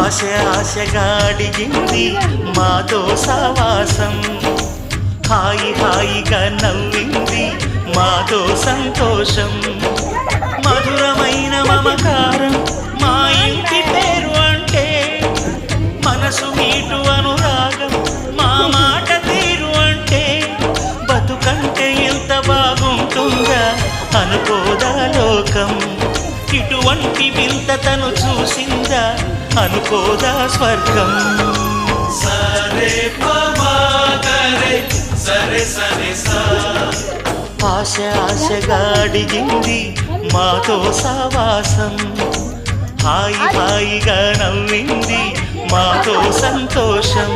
ఆశ ఆశగా అడిగింది మాతో సావాసం, హాయి హాయిగా నవ్వింది మాతో సంతోషం, మధురమైన మమకారం మా ఇంటి పేరు అంటే, మనసు మీటు అనురాగం మా మాట తీరు అంటే, బతుకంటే ఎంత బాగుంటుందా అనుకోదా లోకం, ఇటువంటి వింత తను చూసిందా అనుకోదా స్వర్గం. సరే పమాగరే సరే సరే సా, ఆశ ఆశగా అడిగింది మాతో సావాసం, హాయి హాయిగా నవ్వింది మాతో సంతోషం.